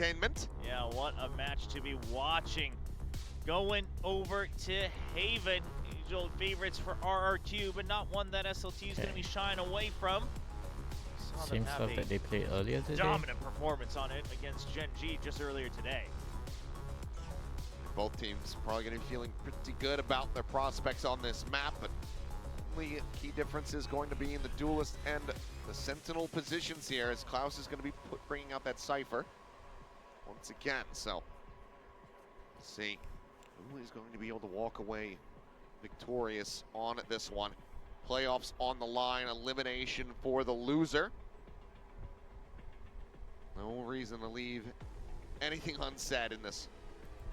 entertainment. Yeah, what a match to be watching. Going over to Haven, usual favorites for RRQ, but not one that SLT is going to be shying away from. Same stuff that they played earlier today. Dominant performance on it against Gen G just earlier today. Both teams probably going to be feeling pretty good about their prospects on this map, but only key difference is going to be in the duelist and the sentinel positions here, as Klaus is going to be bringing out that Cypher once again. So let's see who is going to be able to walk away victorious on this one. Playoffs on the line, elimination for the loser. No reason to leave anything unsaid in this.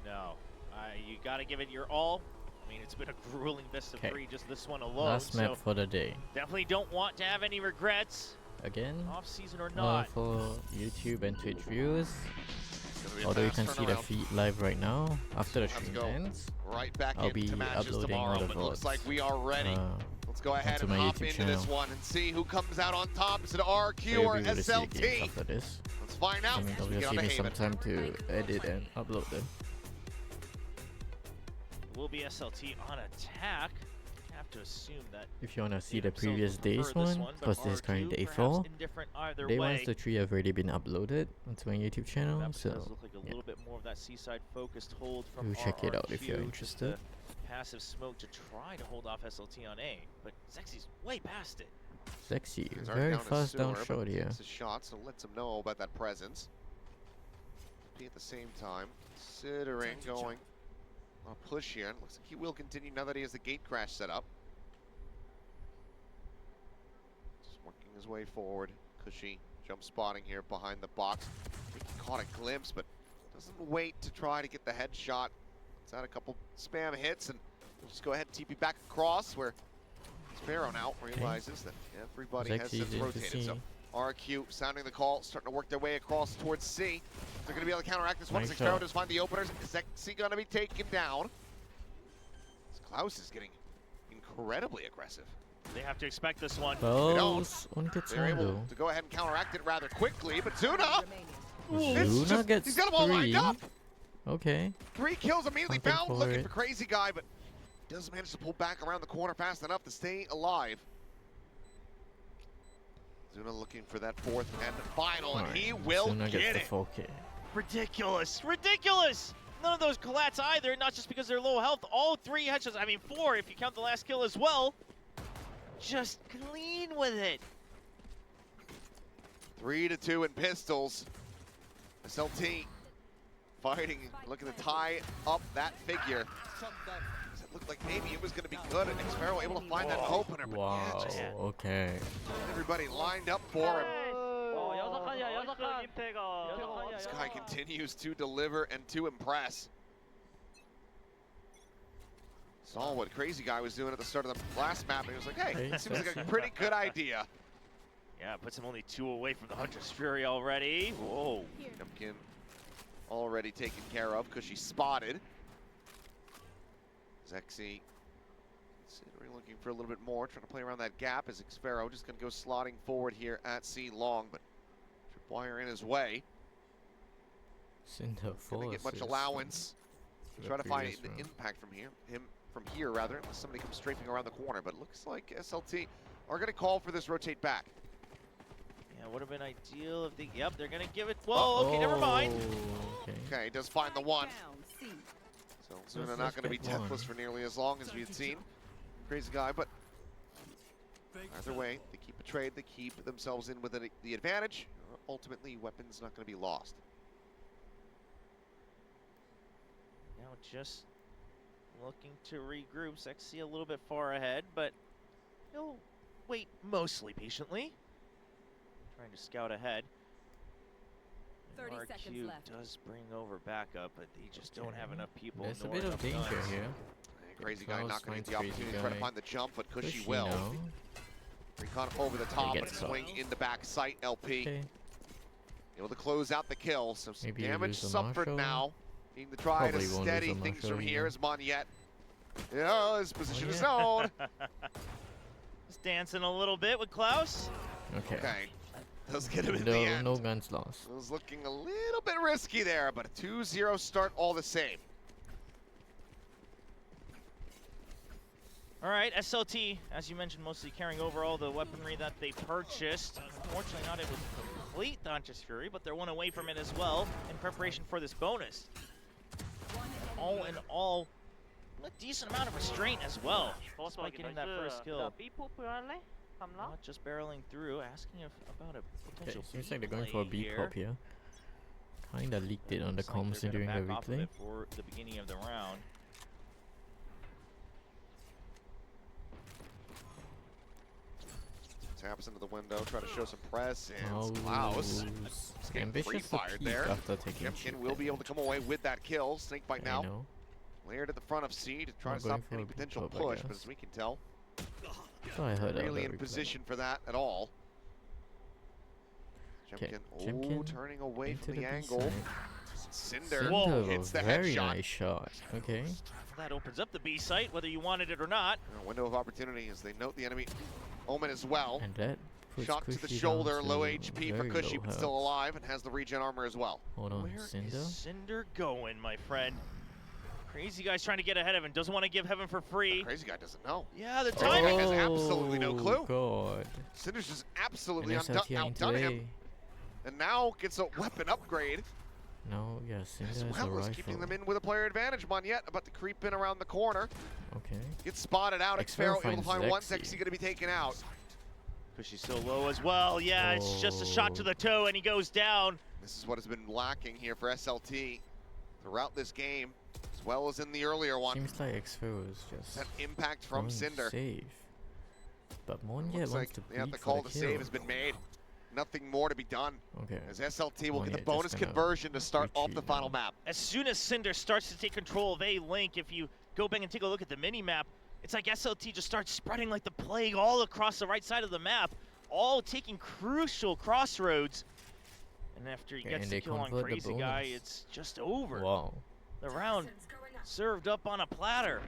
No, you got to give it your all. I mean, it's been a grueling best of 3, just this one alone. Last map for the day. Definitely don't want to have any regrets. Again, off season or not. For YouTube and Twitch viewers. Although you can see the feed live right now, after the stream ends, right back I'll be uploading all the VODs. Looks like we are ready. Let's go ahead and hop into this one and see who comes out on top. Is it RRQ or SLT? After this. Let's find out. I mean, obviously give me some time to edit and upload them. It will be SLT on attack. I have to assume that if you want to see the previous day's one, because this is currently day 4, day 1 to 3 have already been uploaded onto my YouTube channel, so does look like a little bit more of that seaside focused hold from do check it out if you're interested. Passive smoke to try to hold off SLT on A, but Zexy's way past it. Zexy, very fast down short here. It's a shot, so lets him know about that presence. At the same time, considering going on a push here, and looks like he will continue now that he has the gate crash set up. Just working his way forward. Cushy jump spotting here behind the box. I think he caught a glimpse, but doesn't wait to try to get the headshot. It's had a couple spam hits, and we'll just go ahead and TP back across where Sparrow now realizes that everybody has since rotated. So RRQ sounding the call, starting to work their way across towards C. They're going to be able to counteract this one. Sparrow does find the openers. Is Zexy going to be taken down? Klaus is getting incredibly aggressive. They have to expect this one. They're able to go ahead and counteract it rather quickly, but Zuna! Zuna gets he's got them all lined up! Okay. 3 kills immediately found, looking for Crazy Guy, but does manage to pull back around the corner fast enough to stay alive. Zuna looking for that 4th and final, and he will get it. Ridiculous, ridiculous! None of those collats either, not just because they're low health. All 3 headshots, I mean 4 if you count the last kill as well. Just clean with it. 3-2 in pistols. SLT fighting, looking to tie up that figure. It looked like maybe it was going to be good, and Sparrow able to find that opener. But wow, okay. Everybody lined up for him. This guy continues to deliver and to impress. Saw what Crazy Guy was doing at the start of the last map, and he was like, hey, that seems like a pretty good idea. Yeah, it puts him only 2 away from the Huntress Fury already. Whoa. Jumpkin already taken care of because she's spotted. Zexy considering looking for a little bit more, trying to play around that gap as Xfero just going to go slotting forward here at C long, but Tripwire in his way. Cinder Didn't get much allowance. Try to find the impact from here, unless somebody comes strafing around the corner, but it looks like SLT are going to call for this rotate back. Yeah, would have been ideal if they, yep, they're going to give it, whoa, okay, never mind. Okay, he does find the 1. So Zuna not going to be deathless for nearly as long as we had seen. Crazy Guy, but either way, they keep a trade, they keep themselves in with the advantage. Ultimately, weapons not going to be lost. Now just looking to regroup. Zexy a little bit far ahead, but he'll wait mostly patiently. Trying to scout ahead. 30 seconds left. Does bring over backup, but they just don't have enough people. There's a bit of danger here. Crazy Guy not going to get the opportunity to try to find the jump, but Cushy will. Recon over the top and swing in the back sight, LP. Able to close out the kill, so some damage suffered now. Needing to try to steady things from here is Monyet. Yeah, his position is known. Just dancing a little bit with Klaus. Okay. Does get him in the end. No guns lost. It was looking a little bit risky there, but a 2-0 start all the same. All right, SLT, as you mentioned, mostly carrying over all the weaponry that they purchased. Unfortunately, not able to complete Dauntless Fury, but they're one away from it as well in preparation for this bonus. All in all, a decent amount of restraint as well, despite getting that first kill. Not just barreling through, asking about a potential seems like they're going for a B here. pop here. Kinda leaked it on the Looks like comms they're gonna during the back off of replay. it for the beginning of the round. Taps into the window, try to show some press, and Oh, Klaus is getting ambitious to free-fired peek there. after taking Chimkin will be able to come away with that kill. Snakebite now know. layered at the front of C to try Not to stop going for any a B potential pop, I push, but guess. as we can tell, So I heard really of in the replay. position for that at all. Chimkin, Chimkin turning away into from the B angle. side. Cinder Cinder, hits the very headshot. nice shot. Okay. That opens up the B site, whether you wanted it or not. A window of opportunity as they note the enemy Omen as well. And that puts Shot to the Cushy shoulder, down low to HP for very Cushy, low but health. still alive and has the regen armor as well. Hold on, Where Cinder. is Cinder going, my friend? Crazy guy's trying to get ahead of him. Doesn't want to give Heaven for free. Crazy guy doesn't know. Yeah, the Timing timing. has absolutely no clue. Oh God. Cinder's just And absolutely SLT outdone him, into and now gets a weapon upgrade A. No, yeah, Cinder as has a well as rifle. keeping them in with a player advantage. Monyet about to creep in around the corner. Okay. Gets spotted out. Xpharaoh Xpharaoh able to finds find one. Zexy. Zexy going to be taken out. Cushy's so low as well. Yeah, it's just a shot to the toe, and he goes down. This is what has been lacking here for SLT throughout this game, as well as in the earlier one. Seems like Xpharaoh is just That impact from going Cinder. Safe. But Monyet Looks wants like to the beat call for to the save kill. has been made. Nothing more to be done, Okay. as SLT will get the Monyet bonus just gonna conversion to start off the retreat final now. map. As soon as Cinder starts to take control of A-Link, if you go back and take a look at the mini-map, it's like SLT just starts spreading like the plague all across the right side of the map, all taking crucial crossroads. And after he Okay, gets and the they kill on convert the Crazy Guy, bonus. it's just over. Wow. The round served up on a platter.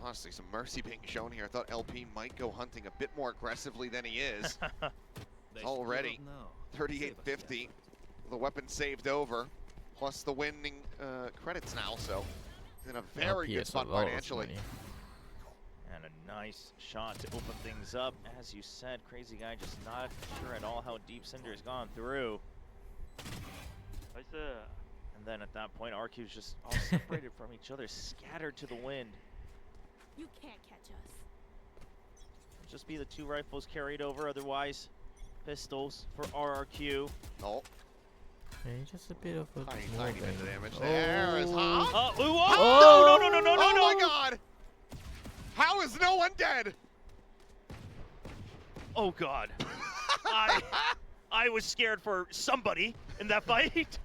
Honestly, some mercy being shown here. I thought LP might go hunting a bit more aggressively than he is. Already 38-50. The weapon saved over, plus the winning credits now, so he's in a very LP good has spot a lot of financially. money. And a nice shot to open things up. As you said, Crazy Guy just not sure at all how deep Cinder has gone through. And then at that point, RQ's just all separated from each other, scattered to the wind. You can't catch us. Just be the two rifles carried over, otherwise pistols for RRQ. Oh, Okay, just a bit of a tiny more bit of than- damage. There is Hop. Oh, ooh, Oh! no, no, no, no, no, Oh no, my no! God! How is no one dead? Oh God. I was scared for somebody in that fight.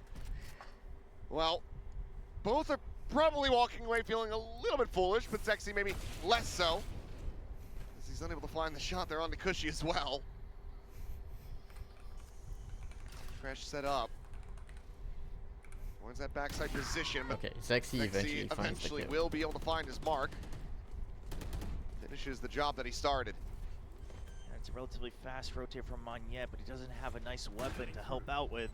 Well, both are probably walking away feeling a little bit foolish, but Zexy maybe less so, as he's unable to find the shot there on the Cushy as well. Crash set up. Where's that backside position? But Okay, Zexy eventually finds the eventually kill. will be able to find his mark. Finishes the job that he started. And it's a relatively fast rotate from Monyet, but he doesn't have a nice weapon to help out with.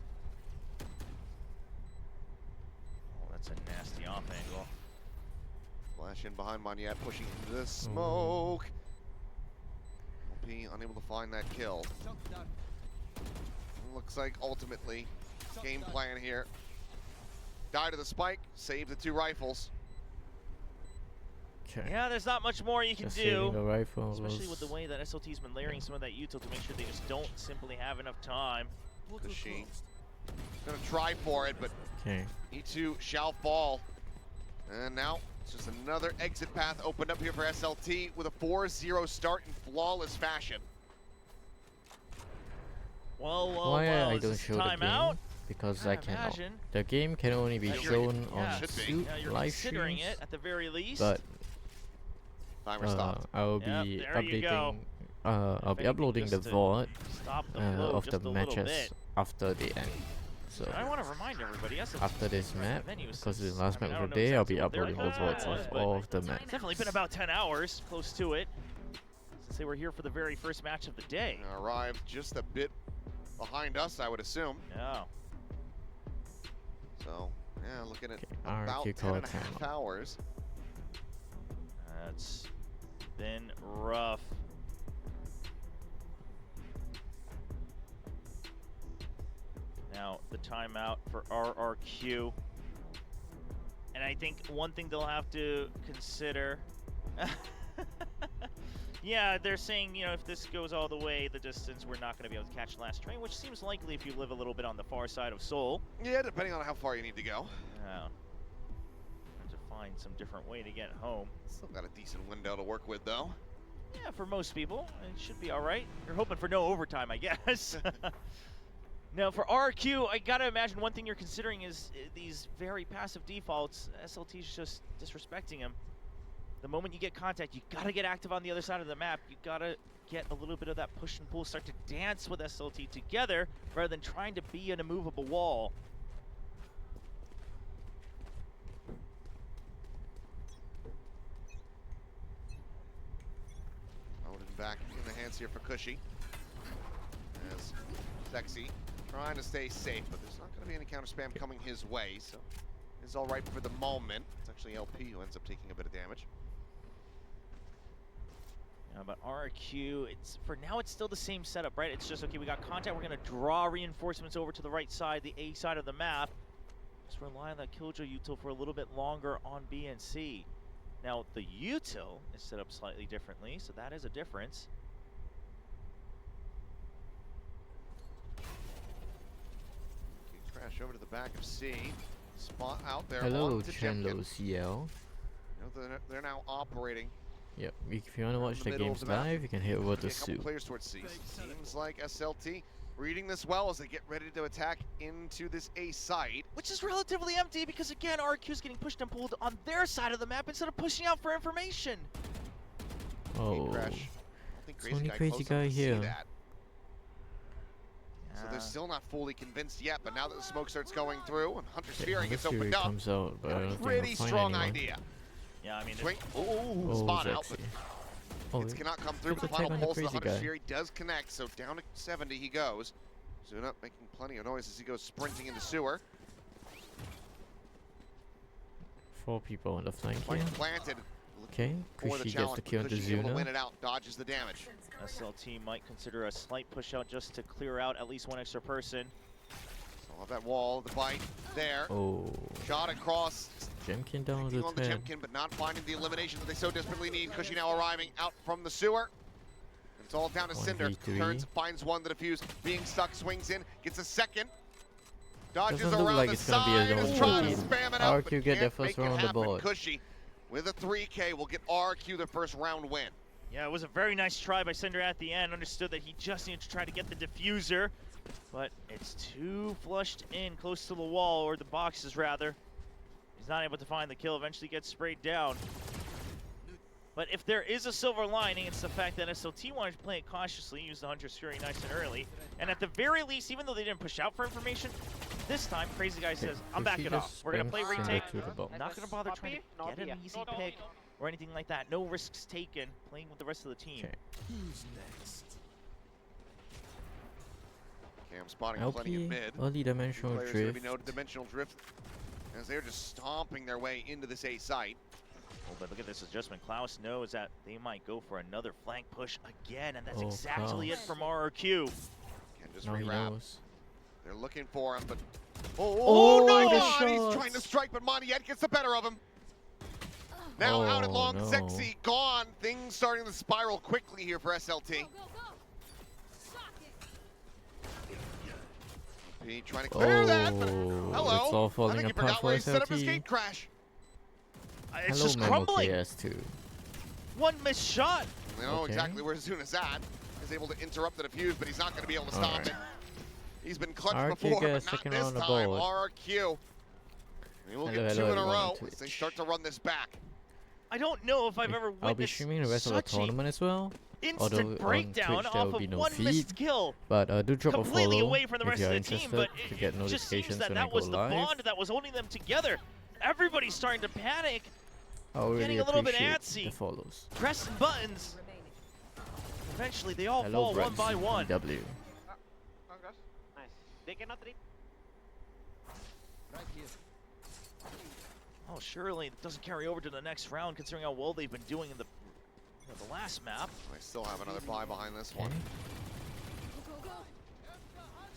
Oh, that's a nasty off angle. Flash in behind Monyet, pushing into the smoke. LP unable to find that kill. Looks like ultimately game plan here. Die to the spike, save the two rifles. Okay. Yeah, there's not much more you can Just do. saving the rifle Especially was- with the way that SLT's been layering some of that util to make sure they just don't simply have enough time. Cushy gonna try for it, but Okay. E2 shall fall. And now it's just another exit path opened up here for SLT with a 4-0 start in flawless fashion. Well, Why I is don't this show the timeout? game? Because I cannot. imagine. The game can only be Yeah, you're- shown yeah, on should be. SOOP Yeah, you're live considering streams, it at the very least. but Timer stopped. I will Yep, be there you go. updating. I'll be anything, uploading the just to VOD Stop the flow of just the a little matches bit. after they end. So I want to remind everybody, SLT after this map, venue because it's since- the last I mean, map I of don't the know day, I'll be exactly what their uploading the contract VODs was, of but all of the It's maps. definitely been about 10 hours, close to it, since since they were here for the very first match of the day. Arrived just a bit behind us, I would assume. Yeah. So, yeah, looking at RRQ about 10 call and a half time. hours. That's been rough. Now, the timeout for RRQ. And I think one thing they'll have to consider... Yeah, they're saying, you know, if this goes all the way the distance, we're not going to be able to catch the last train, which seems likely if you live a little bit on the far side of Seoul. Yeah, depending on how far you need to go. Yeah. Have to find some different way to get home. Still got a decent window to work with, though. Yeah, for most people, it should be all right. You're hoping for no overtime, I guess. Now, for RRQ, I gotta imagine one thing you're considering is these very passive defaults. SLT's just disrespecting him. The moment you get contact, you gotta get active on the other side of the map. You gotta get a little bit of that push and pull, start to dance with SLT together rather than trying to be an immovable wall. Odin back in the hands here for Cushy. As Sexy trying to stay safe, but there's not going to be any counter spam coming his way, so it's all right for the moment. It's actually LP who ends up taking a bit of damage. But RRQ, for now it's still the same setup, right? It's just, okay, we got contact, we're gonna draw reinforcements over to the right side, the A side of the map. Just rely on that Killjoy util for a little bit longer on B and C. Now, the util is set up slightly differently, so that is a difference. Crash over to the back of C. Spot out there. Hello, on to Jemkin. Chenlo CL. You know, they're now operating. Yep, if you want to watch the middle of games the map. live, you can head over to A couple SOOP. players towards C. Seems like SLT reading this well as they get ready to attack into this A site. Which is relatively empty because, again, RRQ is getting pushed and pulled on their side of the map instead of pushing out for information. Oh, Crash. I think it's only Crazy Crazy close Guy enough to see here. that. So they're still not fully convinced yet, but now that the smoke starts going through and Hunter's Fury gets Fury opened up, comes out, but I don't think pretty he'll find strong anyone. idea. Yeah, I mean, Swing. Oh, Spot out, but Zexy. Oh, it cannot come through. Good The attack final on the pulse of the Crazy Hunter's Guy. Fury does connect, so down to 70 he goes. Zuna making plenty of noise as he goes sprinting into sewer. 4 people on the flank Flank here. planted. Okay, For the Kushi gets challenge, the kill but into Cushy able to win Zuna. it out, dodges the damage. SLT might consider a slight push out just to clear out at least one extra person. So off that wall, the bite there. Oh, Shot across, Jemkin down thinking to on the 10. Jemkin, but not finding the elimination that they so desperately need. Cushy now arriving out from the sewer. It's all down to Cinder. 1v3. Turns, finds one to defuse. Being stuck, swings in, gets a second. Dodges Doesn't look around like the it's gonna be a side, is zone trying to team. spam it out, RRQ but get their can't first make it round on the happen. board. Cushy, with a 3K, will get RRQ their first round win. Yeah, it was a very nice try by Cinder at the end. Understood that he just needed to try to get the diffuser, but it's too flushed in close to the wall, or the boxes rather. He's not able to find the kill, eventually gets sprayed down. But if there is a silver lining, it's the fact that SLT wanted to play it cautiously, use the Hunter's Fury nice and early. And at the very least, even though they didn't push out for information, this time Crazy Guy says, I'm Kushi backing off. just We're going to spams play Cinder retake. to the ball. I'm not going to bother trying to get an easy pick or anything like that. No risks taken, playing with the rest of the team. Okay. Cam spotting plenty in LP, mid. early dimensional Players going to be drift. no dimensional drift as they're just stomping their way into this A site. Oh, but look at this adjustment. Klaus knows that they might go for another flank push again, and that's Oh, exactly Klaus. it from RRQ. Can just Now he rewrap. knows. They're looking for him, but Oh, no! the He's shots. trying to strike, but Montiette gets the better of him. Now out at Oh, long, no. Sexy gone. Things starting to spiral quickly here for SLT. Go, go, go. Sock it. He trying to clear that, but Oh, hello. it's all I falling think he apart forgot for where he set up his SLT. gate crash. It's Hello, just Memo crumbling. KS2. One missed shot. They know Okay. exactly where Zuna's at. He's able to interrupt the defuse, but he's not going to be able to stop Alright. it. He's been clutched RRQ before, gets but not second this round of time. board. RRQ. He will Hello, get 2 hello, in a everyone on row as they Twitch. start to run this back. I don't know if I've ever I'll be witnessed streaming the rest of the such a tournament as well. Although instant on breakdown Twitch there off will of be no one missed feed. kill. But do drop a Completely follow away from the if rest you're of the team, interested but to get it just seems notifications that when I that go was the live. bond that was holding them together. Everybody's starting to panic, I'll really getting a little bit appreciate antsy. the follows. pressing buttons. Eventually, they all Hello, fall one by one. W. Nice. They cannot read. Oh, surely it doesn't carry over to the next round, considering how well they've been doing in the last map. I still have another buy behind this one.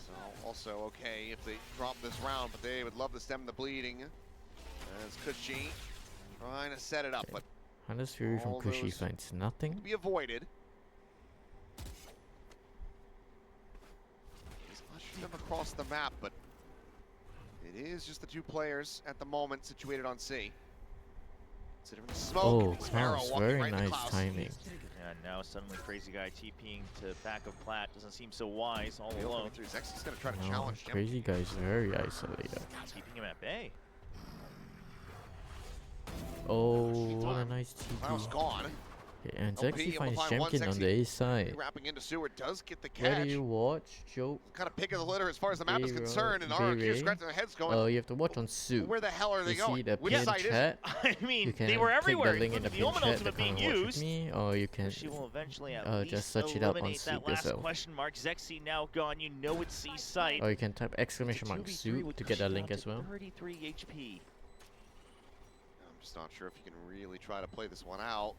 So also okay if they drop this round, but they would love to stem the bleeding. As Cushy trying to set it up, but Hunter's Fury from all Cushy those finds nothing. be avoided. He's ushered them across the map, but it is just the two players at the moment situated on C. Considering the smoke, Oh, and Sparrow Klaus, walking very right into nice Klaus. timing. And now suddenly Crazy Guy TPing to back of Plat doesn't seem so wise all Wheel alone. coming through. Zexi's gonna try to No, challenge him. Crazy Guy's very isolated. Keeping him at bay. Oh, what a nice Klaus TP. gone. Okay, and LP Zexy able to finds find one. Jemkin on Zexy the A side. Wrapping into Seward does get the Where catch. do you watch? Joe? Kind of pick of the litter as far as the map is B-roll, concerned, and B-ray. RRQ scratching their heads going, Oh, you have to watch on Soup. where the hell are they You going? see the Which pinned side is it? chat? I mean, You can they were click everywhere, the link in the including the pinned Omen chat to Ultimate come being and watch with used. me, or you can She will eventually at just least search it up on eliminate that Soup last yourself. question mark. Zexy now gone. You know it's C site. Or you can type exclamation mark 2v3 Soup with to get Cushy that link down as to well. 33 HP. I'm just not sure if you can really try to play this one out.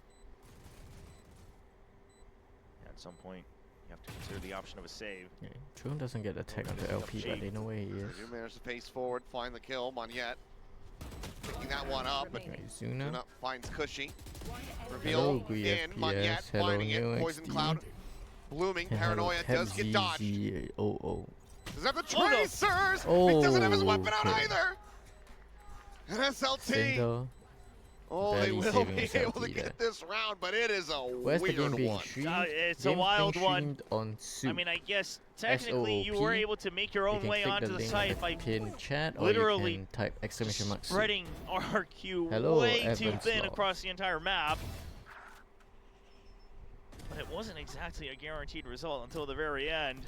At some point, you have to consider the option of a save. Yeah. Trune doesn't get attack onto LP, but they know where he is. They do manage to pace forward, find the kill. Moniette picking that one up, but Okay, Zuna. Zuna finds Cushy. Hello, Reveal in, GFPS. Moniette Hello, finding it. New Poison XD. Cloud blooming. And hello, Paranoia does get dodged. PepZZOO. Does have the Oh, no. tracers! He doesn't have his weapon out Okay. either! And SLT! Cinder. Oh, they barely will saving be his able LT to there. get this round, but it is a Where's the weird game being one. streamed? It's a Game wild being one. streamed on Soup. I mean, I guess technically you were SOOP. able to make your You own can way click onto the the link site in the by pinned chat, or literally you can type exclamation mark Soup. spreading RRQ Hello, way too Evan thin Slaw. across the entire map. But it wasn't exactly a guaranteed result until the very end.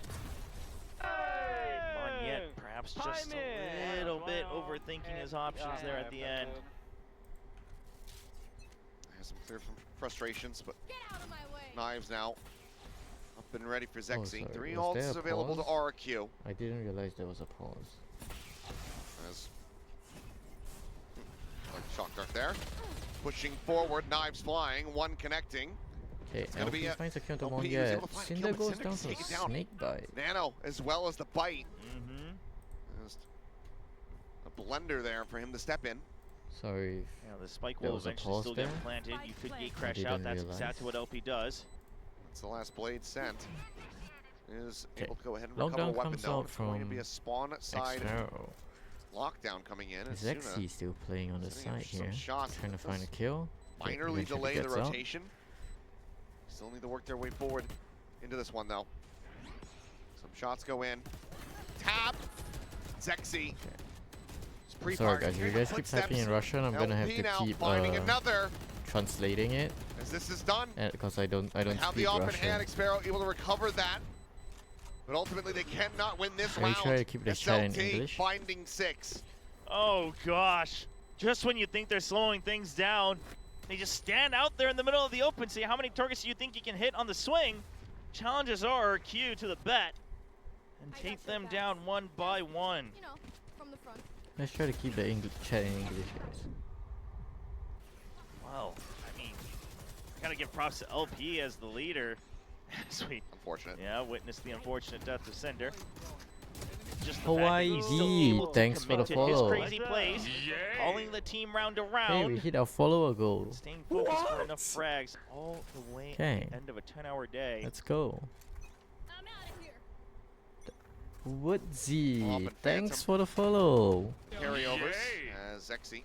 Moniette perhaps just a little bit overthinking his options there at the end. Has some clear frustrations, but Get out of my way. Knives now up and ready for Zexy. sorry, 3 was there ults a available to pause? RRQ. I didn't realize there was a pause. As shock dart there. Pushing forward, knives flying, one connecting. Okay, gonna be LP a- finds a kill to LP was Moniette. able to find a Cinder kill, but goes Cinder down can to take it down. snake bite. Nano, as well as the bite. Mm-hmm. Just a blender there for him to step in. Sorry. Yeah, the spike There will was a eventually pause still there? get planted. You could gate I crash didn't out. That's realize. exactly what LP does. That's the last blade sent. Is Okay. able to go ahead and recover a Lockdown weapon comes though. out It's going to be from a spawn side Xero. lockdown coming in. Is As Zexy still playing on the setting up side some here? shots. Trying to Does find a kill. Okay, minorly eventually delay the gets out. rotation. Still need to work their way forward into this one though. Some shots go in. Tap! Zexy. Just Sorry pre-firing guys, if you here, guys quick keep typing in steps. Russian, I'm gonna have LP to now keep finding another translating it as this is done. because I don't Have the speak open Russian. hand, Xpero able to recover that. But ultimately they cannot win this Let me round. try to keep the chat in SLT English. finding 6. Oh gosh. Just when you think they're slowing things down, they just stand out there in the middle of the open. See how many targets do you think you can hit on the swing? Challenges RRQ to the bet and I take got them your back. down one by one. You know, from the front. Let's try to keep the chat in English, guys. Well, I mean, gotta give props to LP as the leader. As we, Unfortunate. witness the unfortunate death of Cinder. Just the Hawaii fact that he's still D, able to thanks for commit the to his follow. crazy plays, calling the team round to Hey, round. we hit our follower goal. Staying focused for enough frags all the way Okay. at the end of a 10-hour day. Let's go. I'm out of here. Woodsy, Up and thanks Phantom. for the follow. Carryovers as Zexy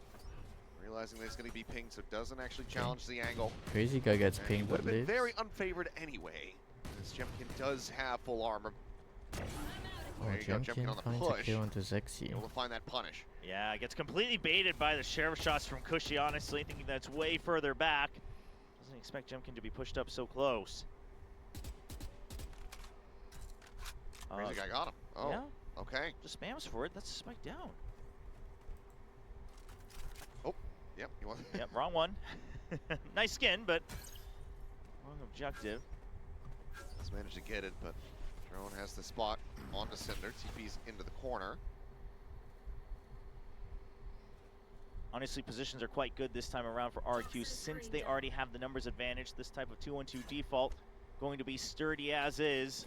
realizing that it's going to be pinged, so doesn't actually challenge the angle. Crazy guy gets And he pinged would but have been lives. very unfavored anyway, as Jemkin does have full armor. Oh, There you go, Jemkin Jemkin on the finds a push. kill onto Zexy. Able to find that punish. Yeah, gets completely baited by the sheriff shots from Cushy, honestly, thinking that's way further back. Doesn't expect Jemkin to be pushed up so close. Crazy guy got him. Oh, Yeah, okay. just spams for it. That's a spike down. Yep, you want Yep, wrong one. Nice skin, but wrong objective. He's managed to get it, but Drone has the spot onto Cinder. TP's into the corner. Honestly, positions are quite good this time around for RRQ since they already have the numbers advantage. This type of 2-on-2 default going to be sturdy as is,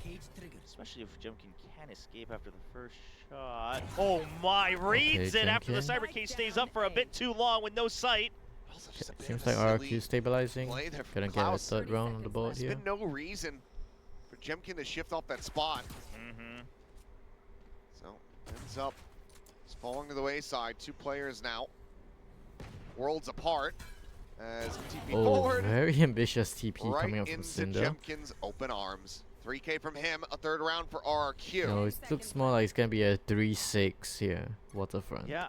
especially if Jemkin can escape after the first shot. Oh my, reads it after the cyber case stays up for a bit too long with no sight. Also just a bit Seems of a like silly RRQ stabilizing. play there from Gonna get a Klaus. third round on the board There's here. been no reason for Jemkin to shift off that spot. So ends up just falling to the wayside. 2 players now, worlds apart. As TP forward, very ambitious TP right coming up from into Cinder. Jemkin's open arms. 3K from him, a third round for RRQ. No, it looks more like it's gonna be a 3-6 here, Waterfront. Yeah.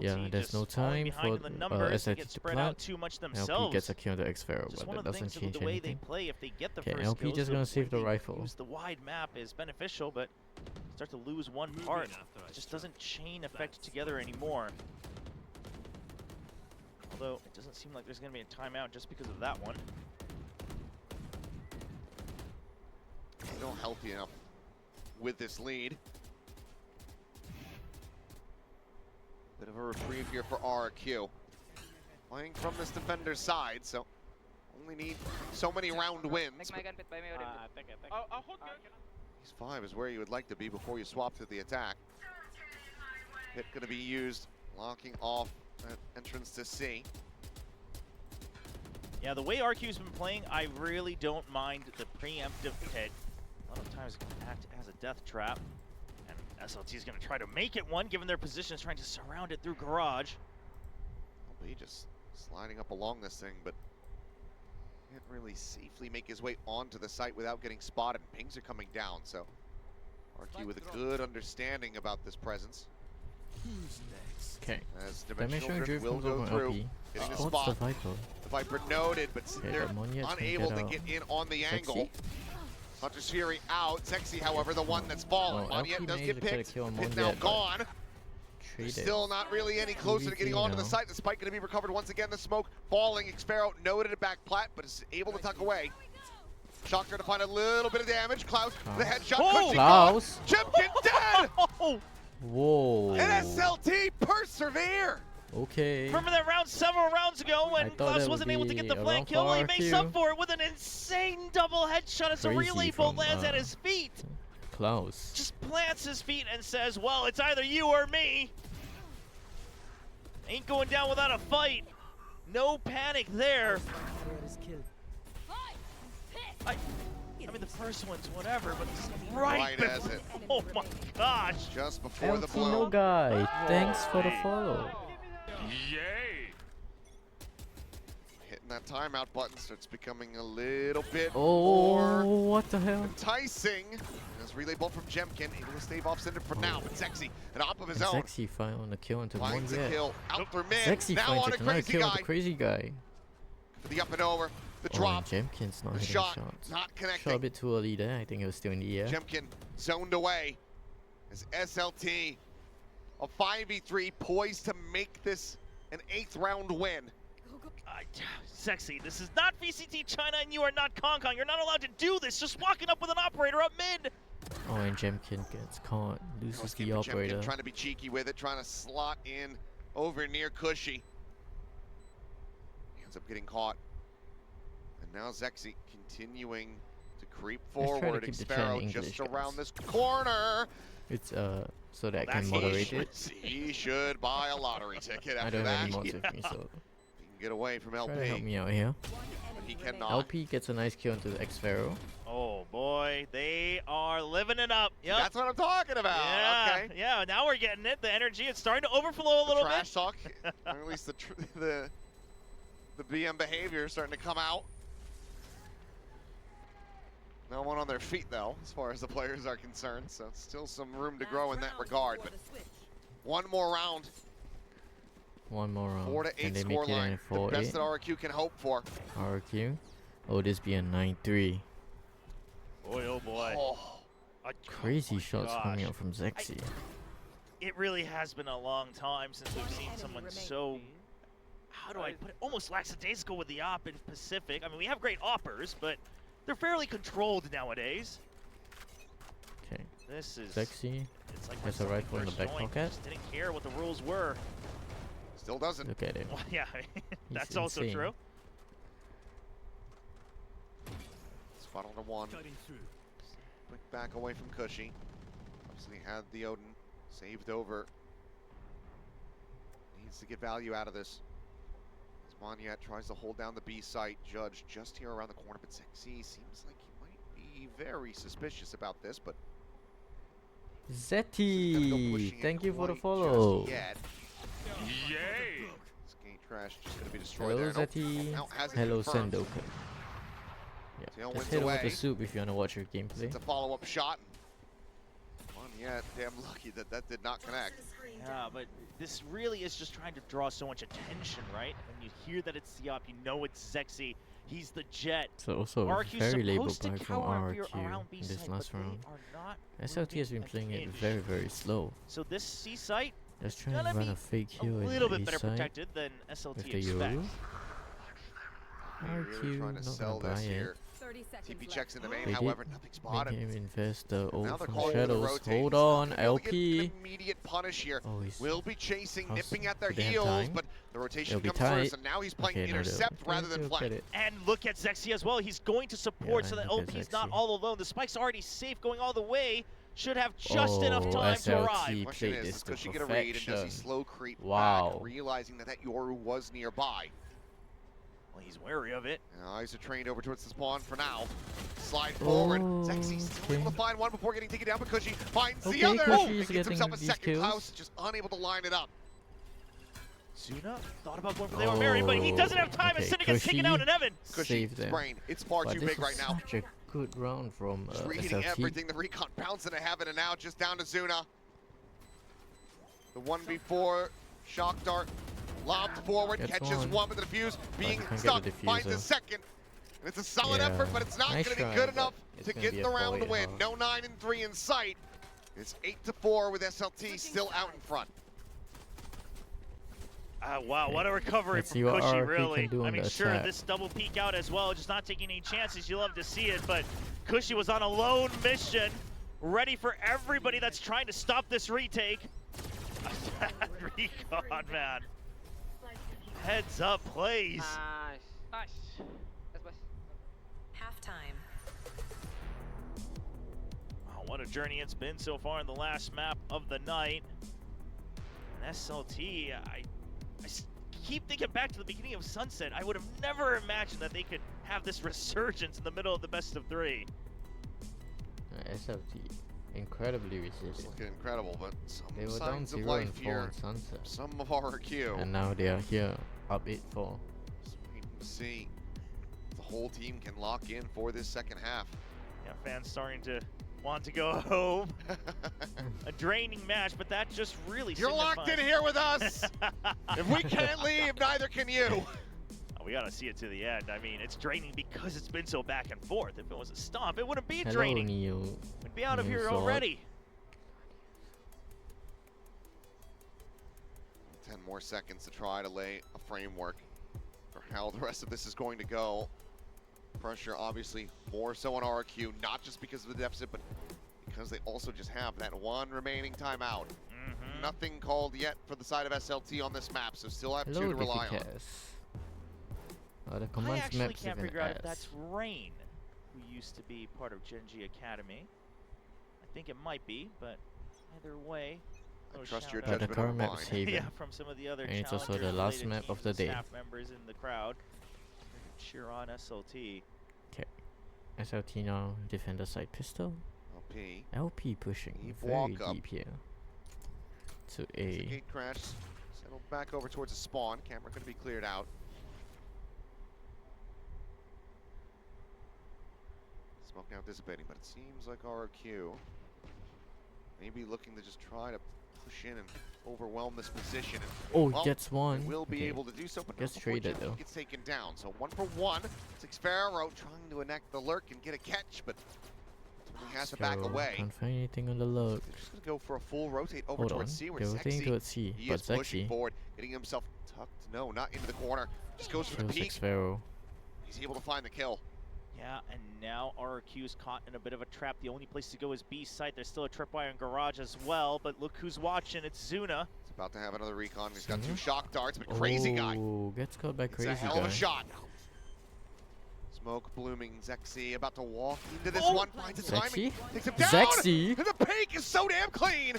Yeah, there's no time for SLT get to spread plant. out too much LP themselves. gets a kill on the X-Pharaoh, Just but one that of the doesn't things with change the way anything. they play, if they get the Okay, first LP kills, just the gonna save way the they rifle. Use the wide map is beneficial, but start to lose one part. It just doesn't chain effect together anymore. Although it doesn't seem like there's going to be a timeout just because of that one. Still healthy enough with this lead. Bit of a reprieve here for RRQ. Playing from this defender's side, so only need so many round wins. These 5 is where you would like to be before you swap to the attack. Hit gonna be used, locking off that entrance to C. Yeah, the way RQ's been playing, I really don't mind the preemptive hit. A lot of times it can act as a death trap. And SLT is going to try to make it one, given their position, trying to surround it through garage. LB just sliding up along this thing, but can't really safely make his way onto the site without getting spotted. Pings are coming down, so RQ with a good understanding about this presence. Okay. As Dimensional Dimensional Drift Drift will comes go over through, LP. hitting the What's spot. the Viper? The Viper noted, but they're the Monyet's gonna unable get to out. get in on the angle. Sexy? Hunter's Fury out. Sexy, however, the one that's fallen. Oh, Monyet LP does managed get to get a picked. kill on Pit Monyet, now but gone. They're Traded. still not really any closer to getting onto the now. site. The spike going to be recovered once again. The smoke falling. Xpharaoh noted it back plat, but is able to tuck away. Shocker to find a little bit of damage. Klaus, the headshot. Oh! Klaus! Jemkin dead! Oh! Whoa. And SLT persevere! Okay. Remember that round several rounds ago when I thought Klaus that wasn't would able to be get the a flank round kill? Well, he for makes RRQ. up for it with an insane double headshot as a Crazy relay bolt from, lands at his feet. Klaus. Just plants his feet and says, well, it's either you or me. Ain't going down without a fight. No panic there. I mean, the first one's whatever, but this is Right as it. Oh my gosh. Just before the blow. No guy. Thanks for the follow. Yay! Hitting that timeout button starts becoming a little bit Oh, more what the hell? enticing. As relay bolt from Jemkin, able to stave off Cinder for now, but Sexy, an op of his And own, Sexy found a kill into finds a Monyet. kill out through mid. Sexy Now finds on a another crazy kill guy with the crazy guy. for the up and over. The Oh, drop, and Jemkin's not the hitting shot, shots. not Shot a connecting. bit too early there. I think it was still in the air. Jemkin zoned away as SLT, a 5v3 poised to make this an 8th round win. Sexy, this is not VCT China and you are not Kong Kong. You're not allowed to do this. Just walking up with an operator up mid. Oh, and Jemkin gets caught. Loses Goes the in for Jemkin, operator. trying to be cheeky with it, trying to slot in over near Cushy. He ends up getting caught. And now Zexy continuing to creep Let's try to forward. keep the chat in Xpharaoh English, just guys. around this corner. It's so that I That's can moderate it. He should buy a lottery ticket I after don't have that. any mods with me, so He can get away from try to help LP, me out here. but he cannot. LP gets a nice kill into the X-Pharaoh. Oh boy, they are living it up. Yep. That's what I'm talking about. Yeah, Okay. yeah, now we're getting it. The energy, it's starting to overflow a The little trash bit. talk, or at least the BM behavior is starting to come out. No one on their feet though, as far as the players are concerned. So still some room to grow in that regard. But one more round, One more round. 4 to 8 Can they make it scoreline. in The 4-8? best that RRQ can hope for. RRQ. Oh, this be a 9-3. Boy, oh boy. Oh, Crazy shots coming gosh. out from Zexy. It really has been a long time since we've seen someone so, how do I put it, almost lackadaisical with the op in Pacific. I mean, we have great oppers, but they're fairly controlled nowadays. Okay. This is Sexy. It's like Has a rifle in the back pocket. Just didn't care what the rules were. Still doesn't. Look at him. Well, yeah, that's He's also insane. true. Spot on to one. Quick back away from Cushy. Obviously had the Odin saved over. Needs to get value out of this. As Monyet tries to hold down the B site. Judge just here around the corner, but Sexy seems like he might be very suspicious about this, but Zeti, thank you for the follow. Yay! This gate trash just going to be destroyed Hello there. Zeti. Nope. Now has it Hello confirmed. Sendoka. Yeah, Tail just wins head over away. to Soup if you want to watch your gameplay. It's a follow-up shot. Monyet, damn lucky that that did not connect. Yeah, but this really is just trying to draw so much attention, right? When you hear that it's the op, you know it's Zexy. He's the jet. So also RRQ's very labeled supposed to by from cower if you're RRQ around B in this site, last but they round. are not SLT has been moving playing an it inch. very, very slow. So this C site Let's try and gonna run be a fake a kill in little the bit better east side protected than SLT with the expects. Yoru. Really RRQ trying to not sell gonna buy this it. here. 30 seconds TP left. checks in the main, They however, did nothing Make spotted. him invest the Now ult they're from calling for the shadows. rotate. Hold He's on, not gonna get LP. an immediate punish here. Oh, he's Will be chasing, How's- nipping at their do they have heels, time? but the rotation It'll be comes tight. first, and now he's playing Okay, no, intercept rather than look flank. at it. And look at Zexy as well. He's going to support Yeah, so that look at LP's not Zexy. all alone. The spike's already safe going all the way. Should have just enough Oh, time to SLT. arrive. Question played is, this does to she get a read, and does he perfection. slow creep Wow. back, realizing that that Yoru was nearby? Well, he's wary of it. And eyes are trained over towards the spawn for now. Slide forward. Zexy still able to okay. find one before getting taken down, but Cushy finds the Okay, other. Cushy's And gets himself a getting these second kills. house, just unable to line it up. Suna thought about going for the Mary, but he doesn't have time. Okay, As Suna gets taken out, and Evan. Cushy, Save them. brain, it's far But too this big right was now. such a good round from Just reading SLT. everything. The recon bouncing to heaven, and now just down to Zuna. The one before, shock dart, lobbed forward, Gets catches one with the defuse, being can't get stuck, the finds a diffuser. second. And it's a solid Yeah, effort, but it's not nice going to be try, good but enough it's to gonna get be the a round to volley, win. No 9 and 3 in sight. It's 8-4 with SLT still out in front. Wow, what a recovery Let's from see what Cushy, RRQ really. can do I on mean, the sure, attack. this double peek out as well, just not taking any chances. You love to see it, but Cushy was on a lone mission, ready for everybody that's trying to stop this retake. Recon, man. Heads up, plays. Nice. Nice. That's best. Halftime. Wow, what a journey it's been so far in the last map of the night. And SLT, I keep thinking back to the beginning of Sunset. I would have never imagined that they could have this resurgence in the middle of the best of 3. SLT, incredibly resistant. Looking incredible, but some They were down signs of 0 life and 4 here. on Sunset. Some of RRQ. And now they are here, up 8-4. Just waiting to see if the whole team can lock in for this second half. Yeah, fans starting to want to go home. A draining match, but that just really You're locked in here with us. If we can't leave, neither can you. We gotta see it to the end. I mean, it's draining because it's been so back and forth. If it was a stomp, it wouldn't be Hello, draining. Neo. We'd be out of Neo here Sword. already. 10 more seconds to try to lay a framework for how the rest of this is going to go. Pressure obviously more so on RRQ, not just because of the deficit, but because they also just have that one remaining timeout. Nothing called yet for the side of SLT on this map, so still have two Hello, to rely on. The I commands actually maps can't even figure out if ass. that's Rain, who used to be part of Genji Academy. I think it might be, but either way. I little trust your shout out. But the judgment over current map is mine. Haven. Yeah, from some of the other And it's also the challengers, last related map of teams the and day. Staff members in the crowd. Cheer on SLT. SLT now, defender side pistol. LP. LP pushing Deep very walk up. deep here. To As the A. gate crash, settled back over towards the spawn. Camera going to be cleared out. Smoke now dissipating, but it seems like RRQ maybe looking to just try to push in and overwhelm this position. And, Oh, well, gets one. they will be Okay. able to do so, but Gets not before traded, Jimmy though. gets taken down. So 1 for 1. Six Pharaoh trying to enact the lurk and get a catch, but he has to back Sparrow, away. Can't find anything on the look. They're just going to go for a full rotate over Hold on. towards C, where They're rotating Zexy, towards C, he but is pushing Zexy forward, getting himself tucked. No, not into the corner. Just goes for the kills peak. Six Pharaoh. He's able to find the kill. Yeah, and now RRQ is caught in a bit of a trap. The only place to go is B site. There's still a tripwire in garage as well, but look who's watching. It's Zuna. He's about to have another recon. He's got 2 shock darts, but Crazy Guy. Oh, gets caught by It's Crazy a hell Guy. of a shot. Smoke blooming. Zexy about to walk into this one. Finds the timing. Zexy? Takes him down. Zexy? And the peak is so damn clean.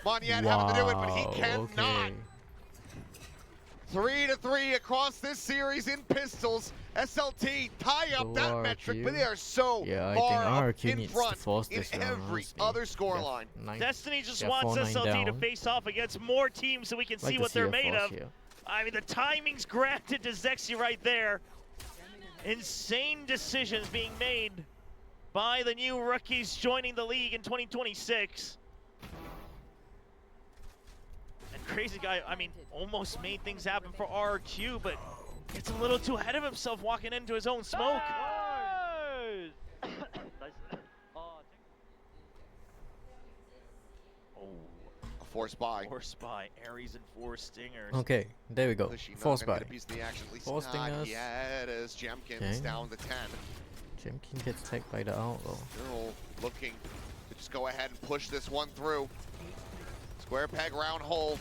Monyet having to do it, but he cannot. Okay. 3-3 across this series in pistols. SLT tie up that RRQ. metric, but they are so Yeah, I far think up RRQ in needs to front force in this round, every honestly. other scoreline. Destiny just Yeah, wants 4-9 SLT to down. face off against more teams so we can Like see to what they're a made force of. here. I mean, the timing's granted to Zexy right there. Insane decisions being made by the new rookies joining the league in 2026. And Crazy Guy, I mean, almost made things happen for RRQ, but gets a little too ahead of himself walking into his own smoke. Oh, A force buy. 4 spy, Ares and 4 stingers. Okay, there we go. Cushy not Force gonna by. get a piece of the action, at least Force not stingers. yet, as Jemkin's Okay. down to 10. Jemkin gets tagged by the outlaw. Still looking to just go ahead and push this one through. Square peg round hole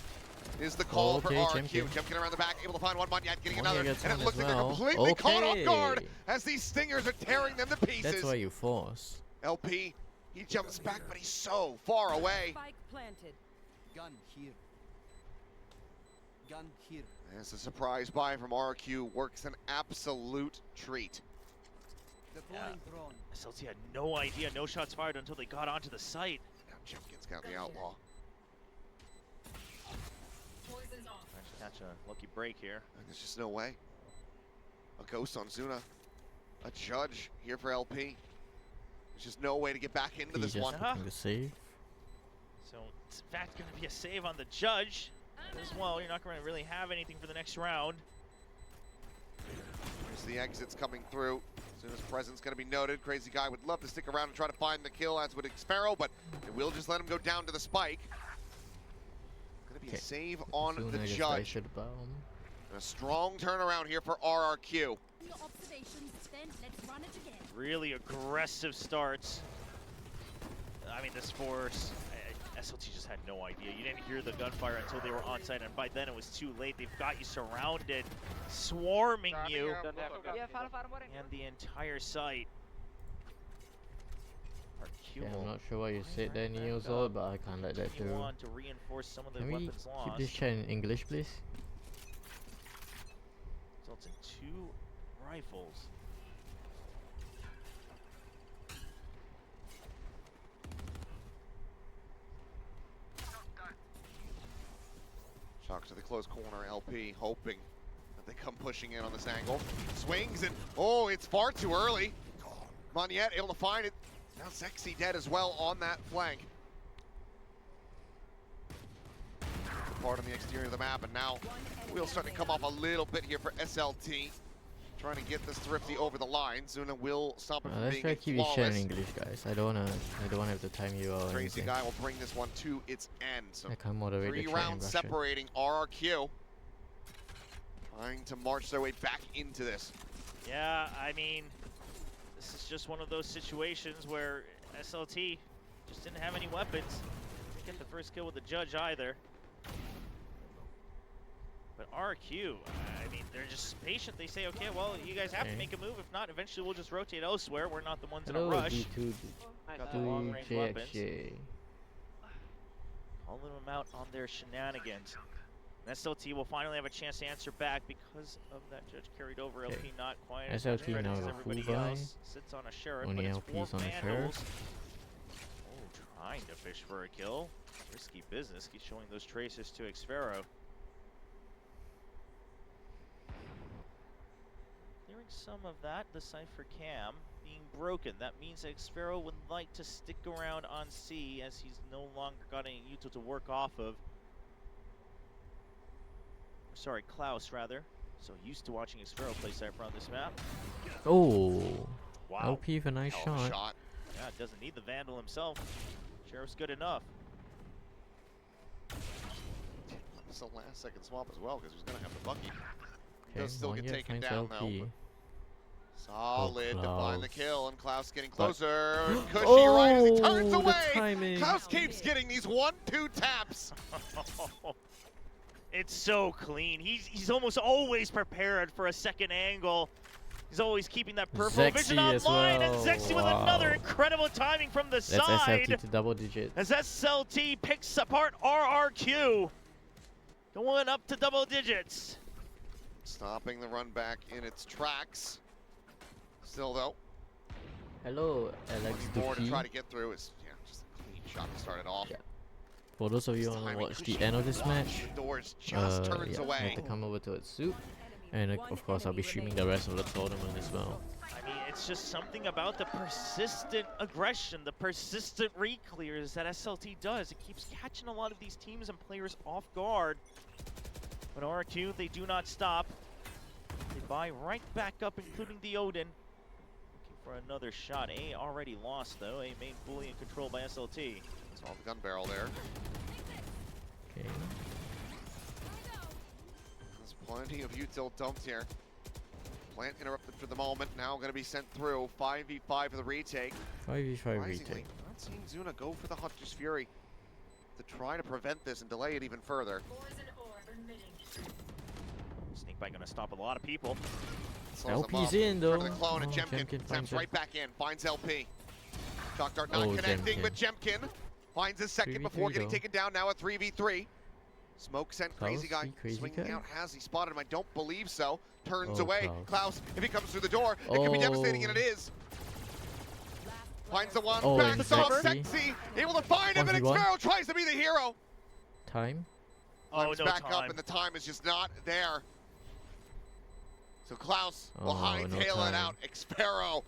is the call for Okay, RRQ. Jemkin. Jemkin around the back, able to find one, Monyet getting Monyet another, gets and it one looks as like they're well. completely caught off guard Okay. as these stingers are tearing them to pieces. That's why you force. LP, he jumps back, but he's so far away. Spike planted. Gun here. Gun here. As a surprise buy from RRQ works an absolute treat. Deploying drone. SLT had no idea, no shots fired until they got onto the site. Now Jemkin's got the outlaw. Trying to catch a lucky break here. And there's just no way. A ghost on Zuna. A judge here for LP. There's just no way to get back into He this just one. looking to save. So it's in fact going to be a save on the judge as well. You're not going to really have anything for the next round. There's the exits coming through. Zuna's presence going to be noted. Crazy Guy would love to stick around and try to find the kill, as would Sparrow, but it will just let him go down to the spike. Going to be a Okay. save on Zuna the gets judge. right to the bottom. And a strong turnaround here for RRQ. Your observations, then let's run it again. Really aggressive starts. I mean, this force, SLT just had no idea. You didn't hear the gunfire until they were on site, and by then it was too late. They've got you surrounded, swarming you, Yeah, follow, warning. and the entire site. RRQ Okay, I'm will not sure why you said that, back Neozord, up. but I can't let that continue through. on to reinforce some of the Can we weapons keep lost. this chat in English, please? Results in 2 rifles. Shock to the close corner, LP hoping that they come pushing in on this angle. Swings and, oh, it's far too early. Monyet able to find it. Now Zexy dead as well on that flank. Part on the exterior of the map, and now wheels starting to come off a little bit here for SLT. Trying to get this Thrifty over the line. Zuna will stop it from Let's being try to keep this chat in flawless. English, guys. I don't wanna have to time you out. or Crazy anything. Guy will bring this one to its end. So I can't moderate the 3 chat in rounds Russian. separating RRQ. Trying to march their way back into this. Yeah, I mean, this is just one of those situations where SLT just didn't have any weapons. Didn't get the first kill with the judge either. But RRQ, I mean, they're just patient. They say, okay, well, you guys have to Okay. make a move. If not, eventually we'll just rotate elsewhere. We're not the ones in a Hello, rush. D2, Got the long-range weapons. JXJ. Calling them out on their shenanigans. And SLT will finally have a chance to answer back because of that judge carried over. Okay. LP not quite as SLT much now as with a everybody full buy. else. Sits on a sheriff, Only but it's LP's 4 on the sheriff. vandals. Oh, trying to fish for a kill. Risky business. Keeps showing those traces to Xfero. Clearing some of that, the Cypher cam being broken. That means that Xfero would like to stick around on C as he's no longer got any util to work off of. Sorry, Klaus rather. So used to watching Xfero play Cypher on this map. Oh, Wow. LP with a nice Hell of a shot. shot. Yeah, doesn't need the Vandal himself. Sheriff's good enough. It's a last second swap as well, because he's going to have the Bucky. Okay, Does still get Monyet taken finds down LP. though. Solid to find the Klaus. kill, and Klaus getting But- closer. Cushy right as he turns the away. timing. Klaus keeps getting these 1-2 taps. It's so clean. He's almost always prepared for a second angle. He's always keeping that peripheral vision Zexy as online, and well. Zexy with Wow. another incredible timing from the That's side. SLT to double digit. As SLT picks apart RRQ, going up to double digits. Stopping the run back in its tracks. Still though, Hello, Alex more to try to Duki. get through is just a clean shot to start it off. Yeah. For those of you who want to Timing watch the Cushy end of this match, the doors just turns yeah, you away. have to come over to its SOOP. And of course, I'll be streaming the rest of the tournament as well. I mean, it's just something about the persistent aggression, the persistent re-clears that SLT does. It keeps catching a lot of these teams and players off guard. But RRQ, they do not stop. They buy right back up, including the Odin. Looking for another shot. A already lost, though. A main fully in control by SLT. Saw the gun barrel there. Okay. There's plenty of util dumped here. Plant interrupted for the moment. Now going to be sent through. 5v5 for the retake. 5v5 Surprisingly, retake. not seeing Zuna go for the Hunter's Fury to try to prevent this and delay it even further. Snakebite gonna stop a lot of people. Slows them LP's up. in though. Turn to the clone and Oh, Jemkin finds taps it. right back in. Finds LP. Shock Dart not Oh, connecting, Jemkin. but Jemkin finds his second 3v3 before getting though. taken down. Now a 3v3. Smoke sent Crazy Klaus, Guy Crazy swinging Guy? out. Has he spotted him? I don't believe so. Turns Oh, away. Klaus. Klaus, if he comes through the door, it could be devastating, and it is. Finds the one. Oh, and Backs off Zexy. Sexy. Able to find him, and 1v1. Xfero tries to be the hero. Time. Climbs no back up, time. and the time is just not there. So Klaus will Oh, no hightail it time. out. Xfero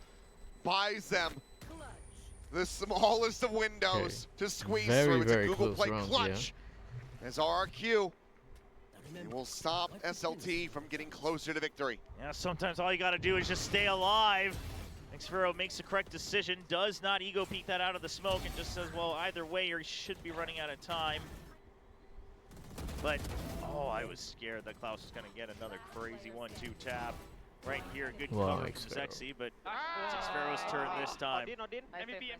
buys them the smallest of windows to squeeze Very, through. It's a very Google close Play round, clutch. As RRQ, he will stop SLT from getting closer to victory. Yeah, sometimes all you gotta do is just stay alive. Xfero makes the correct decision, does not ego peek that out of the smoke, and just says, well, either way, you should be running out of time. But, oh, I was scared that Klaus was gonna get another crazy 1-2 tap. Right here, good Wow, cover from Xfero. Zexy, but it's Xfero's turn this time. Odin. MVP.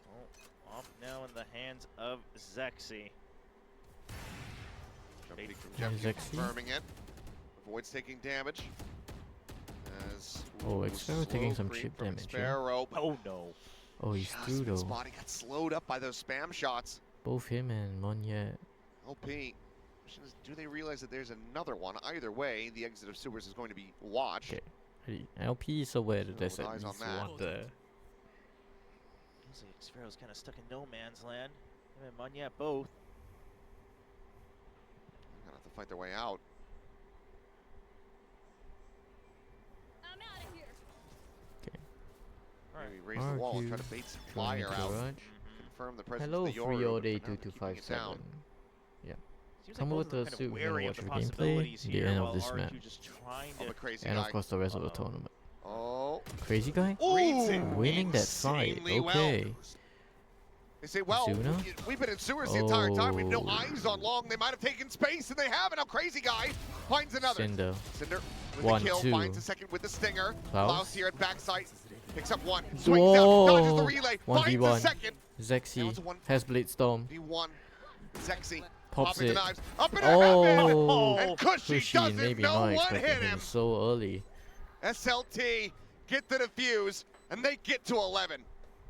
Oh, off now in the hands of Zexy. Jumping from Yeah, Jemkin, Zexy. confirming it. Avoids taking damage. As Oh, ooh, Xfero taking slow some creep chip from damage, yeah. Xfero, but Oh no. Oh, he's just through missed though. spot. He got slowed up by those spam shots. Both him and Monyet. LP, question is, do they realize that there's another one? Either way, the exit of sewers is going to be watched. Okay. LP is aware that So there's with at eyes on least that. one there. Looks like Xfero's kind of stuck in no man's land. Him and Monyet both. They're gonna have to fight their way out. I'm out of here. All right. Maybe raise the wall and try to bait some fire Joining out. garage. Confirm the presence Hello, of the Yoru, free all but day for now, they're keeping it down. 2257. Seems Come like over both to of the them SOOP kind of and wary watch of the the gameplay, possibilities the here, end of while this RRQ match. just trying Oh, to the crazy And guy. of course the rest of the Uh-oh. tournament. Oh, Crazy guy? reads it Winning that fight. insanely well. Okay. They say, well, Zuna? we've been in sewers the entire time. We've no Oh. eyes on long. They might have taken space, and they haven't. Now, crazy guy finds another. Cinder. Cinder with One, the kill, two. finds a second with the stinger. Klaus? Klaus here at backside, picks up one, swings out, dodges the Whoa. relay, 1v1. finds the second. Now Zexy it's a one- has Blade Storm. V1, Zexy, Pops popping the it. knives, up in her heaven, Oh, and Cushy Cushy, doesn't, maybe no not one hit expecting him. him so early. SLT get the defuse, and they get to 11.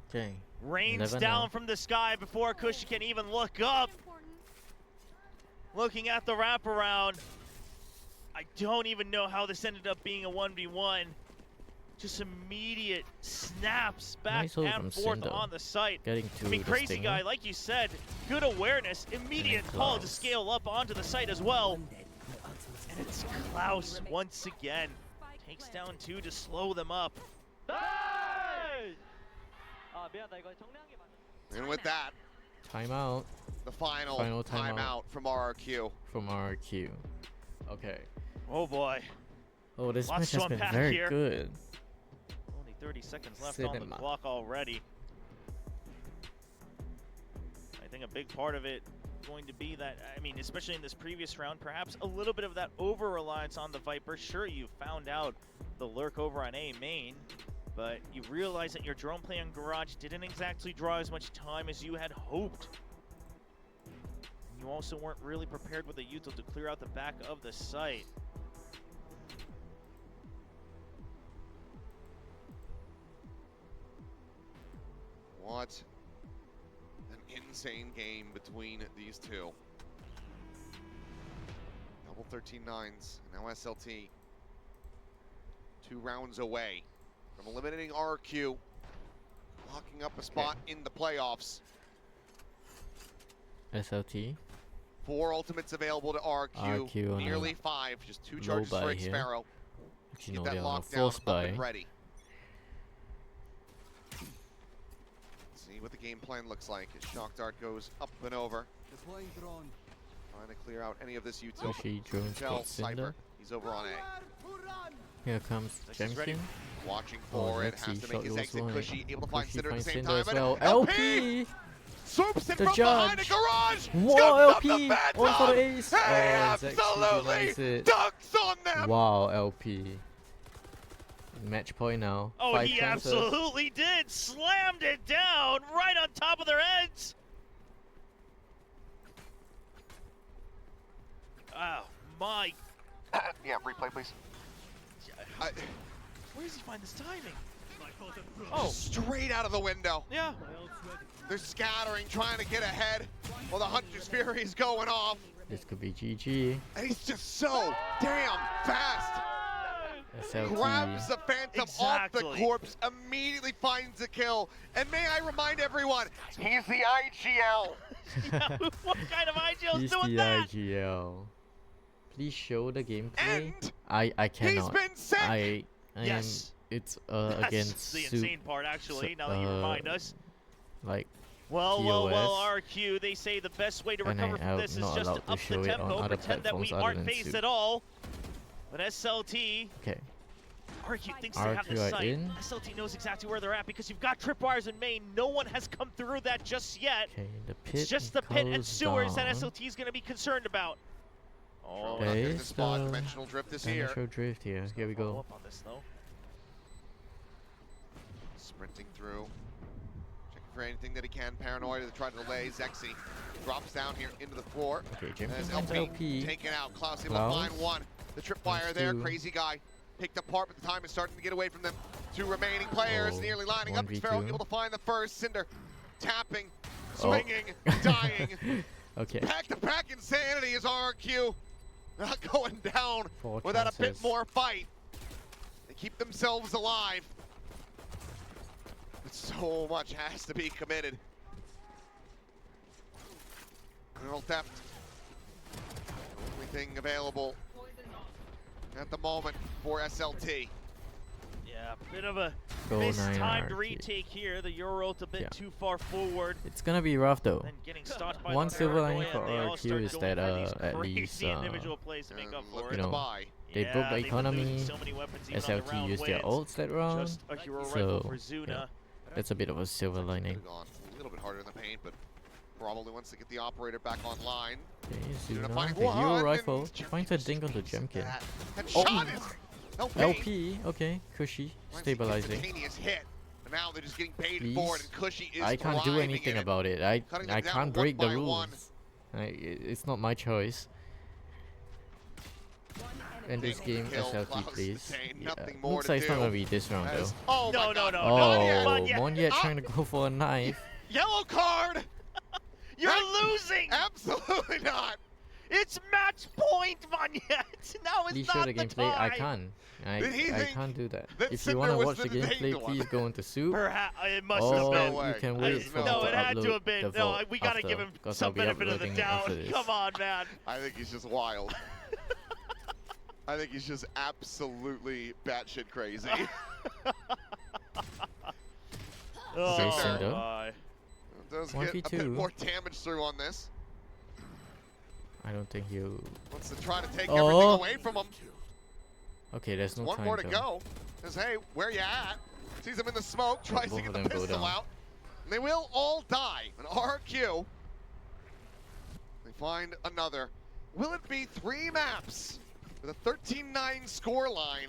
Okay. rains 11 down now. from the sky before Cushy can even look up. Looking at the wraparound, I don't even know how this ended up being a 1v1. Just immediate snaps back Nice hold and from forth Cinder. on the site. Getting to I mean, the crazy stinger. guy, like you said, good awareness, immediate call to Klaus. scale up onto the site as well. And it's Klaus once again. Takes down two to slow them up. And with that, Timeout the final timeout. timeout from RRQ. from RRQ. Okay. Oh boy, Oh, this Lots match to has been unpack very here. good. only 30 seconds left on the Cinema. clock already. I think a big part of it going to be that, I mean, especially in this previous round, perhaps a little bit of that over-reliance on the Viper. Sure, you found out the lurk over on A main, but you realize that your drone play on Garage didn't exactly draw as much time as you had hoped. You also weren't really prepared with the util to clear out the back of the site. What an insane game between these two. Double 13-9s, now SLT. 2 rounds away from eliminating RRQ, locking up a spot in the playoffs. SLT. 4 ultimates available to RRQ, on nearly 5, just 2 charges for here. Sparrow. Actually, Get no, that they're on a lockdown force up buy. and ready. See what the game plan looks like as Shock Dart goes up and over. Deploying drone. Trying to clear out any of this util. Cushy drone Tell spot Cinder. Cypher, he's over on A. Here comes This is ready. Jemkin. Watching Oh, for it, Lexi has to shot make his yours exit. well. Cushy able to find Cushy Cinder at the finds same Cinder time. as and well. LP swoops in The from behind the judge. garage. Whoa, Scoops up LP! the One for the Phantom. ace! He Oh, Zexy absolutely denies it. dunks on them. Wow, LP. Match point now. Oh, 5 he chances. absolutely did! Slammed it down right on top of their heads! Oh, my... Yeah, replay please. Where does he find this timing? Oh, straight out of the window. Yeah. They're scattering, trying to get ahead while the Hunter's Fury is going off. This could be GG. And he's just so damn fast. SLT. Grabs the Phantom off the Exactly. corpse, immediately finds a kill. And may I remind everyone, he's the IGL. Yeah, what kind of IGL is He's doing the that? IGL. Please show the gameplay. And I he's cannot. been sick. I Yes. am. It's That's against the Soup, insane part, actually, now that you remind us. like Well, TOS. RQ, they say the best way to And recover I'm from this is not just allowed to up to the show it on tempo, other pretend that we platforms other aren't than phased Soup. at all. But SLT, okay. RQ thinks they have the RQ are site. in. SLT knows exactly where they're at because you've got tripwires in main. No one has come through that just yet. Okay, the pit It's just the pit and goes sewers that down. SLT is going to be concerned about. Oh, Not getting the There's spot. the Dimensional drift is here. Dimensional drift here. Here we follow go. up on this, though. Sprinting through. Checking for anything that he can. Paranoid to try to delay. Zexy drops down here into the floor. Okay, Jim As finds LP LP. taken out. Klaus able Klaus. to find one. The tripwire Nice there. two. Crazy guy. Picked apart, but the time is starting to get away from them. 2 remaining players Oh, nearly lining up. 1v2. Sparrow able to find the first. Cinder tapping, Oh. swinging, dying. Okay. Back-to-back insanity is RRQ. Not going down 4 without a bit chances. more fight. They keep themselves alive. But so much has to be committed. Neural theft. Only thing available at the moment for SLT. Yeah, bit of a Go 9 mistimed RQ. retake here. The Euro ult a bit Yeah. too far forward. It's gonna be rough though. Then getting stopped by One the silver paranoia, lining for and they all RRQ start is going that, for these at crazy least, individual plays to make up Look for at it. the know, buy. They Yeah, broke the they've been losing economy. so many weapons even on the SLT round used their wins. ults that round. Just a hero So, rifle for yeah. Zuna. That's a bit of a silver lining. Could've gone a little bit harder in the paint, but probably wants to get the operator back online. Okay, Zuna Zuna, finding the one, Euro and rifle Jeremy finds a just dink onto takes Jemkin. that. And Oh. shot is LP. LP, okay, Cushy, stabilizing. Instantaneous hit. And now they're just getting paid Please. for it, and Cushy is I can't do thriving anything in it. about it. Cutting them I down can't one break the by one. rules. It's not my choice. In this game, Kill, SLT Klaus please. detained, Yeah. nothing more Looks to like it's not do. gonna be this round though. As- oh No, my no, God. no, Oh, Monyet. Monyet Ah. trying to go for a knife. Yellow card! You're That- losing! Absolutely not! It's match point, Monyet! Now is Please not show the the gameplay. I time! can't. Did he I think can't do that. that If you Cinder want to was watch the the gameplay, detained one? please go into Soup. Perhaps it must Or have no been. way. you can There's wait for no him No, to it had to upload have been. the No, vault we gotta after, give him 'cause some I'll be benefit of the uploading it doubt. after this. Come on, man. I think he's just wild. I think he's just absolutely batshit crazy. Oh, Cinder. my. Does get a bit 1v2. more damage through on this. I don't think you. Wants to try to take Oh. everything away from him. Okay, there's no One time more to though. go. Says, hey, where you at? Sees him in the smoke, tries both to of get them the go pistol down. out. And they will all die. An RRQ find another. Will it be 3 maps with a 13-9 score line?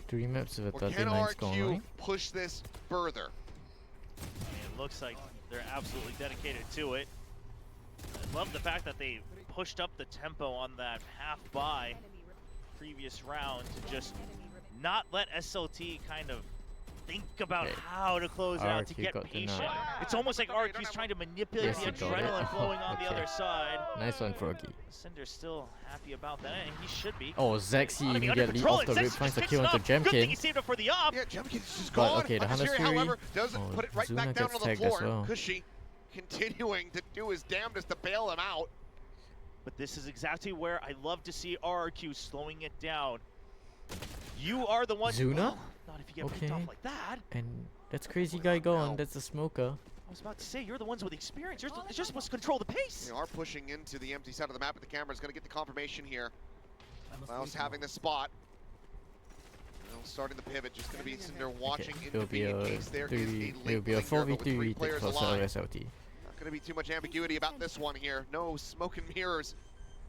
3 maps with a Or can 39 score RRQ line. push this further? I mean, it looks like they're absolutely dedicated to it. I love the fact that they pushed up the tempo on that half buy previous round to just not let SLT kind of think about Okay. how to close it out, to RRQ get got patient. denied. It's almost like RRQ's trying to manipulate Yes, the he got it. adrenaline flowing on the Okay. other side. Nice one, Froggy. Cinder's still happy about that, and he should be. Oh, Zexy Wanna be under immediately control, off the and rip Zexy finds just a picks kill it into up. Good thing he Jemkin. saved it for the up. Yeah, Jemkin's just But, gone. okay, the Hunter's Fury, Fury. however, doesn't Oh, put it right Zuna back down gets on the tagged as floor. well. Cushy continuing to do his damnedest to bail him out. But this is exactly where I love to see RRQ slowing it down. You are the one. Zuna? Well, not if you get picked Okay. off like that. And that's crazy guy gone. No. That's a smoker. I was about to say, you're the ones with experience. You're just supposed to control the pace. They are pushing into the empty side of the map, but the camera is going to get the confirmation here. I must Klaus leave having now. the spot. Well, starting the pivot, just going to be Cinder watching Okay, in it'll be in a case there is 3. a It'll late be a blinker, but with 4v3 three retake players for alive. SLT. Not going to be too much ambiguity about this one here. No smoke and mirrors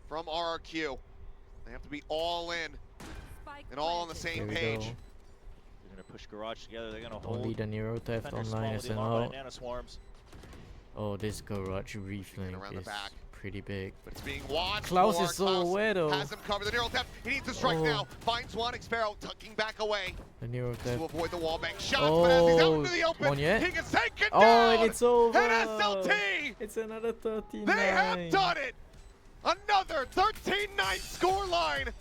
from RRQ. They have to be all in Spike and all on the planted. same There we page. go. They're gonna push garage together. They're gonna Only hold. the Nero theft Defenders online small with the alarm SNL. by Nano Swarms. Oh, this garage reflink around the is back. pretty big. But it's being watched. Klaus for. is so Klaus aware though. has him covered. The Neural Theft. He needs to strike Oh. now. Finds one. Xpero tucking back away The Nero to theft. avoid the wall bank shots. But as he's out into the open, One yet? he gets taken Oh, down. and it's over. And SLT, It's another 39. they have done it. Another 13-9 score line.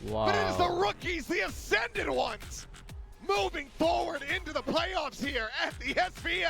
Wow. But it is the rookies, the ascended ones, moving forward into the playoffs here at the SVS.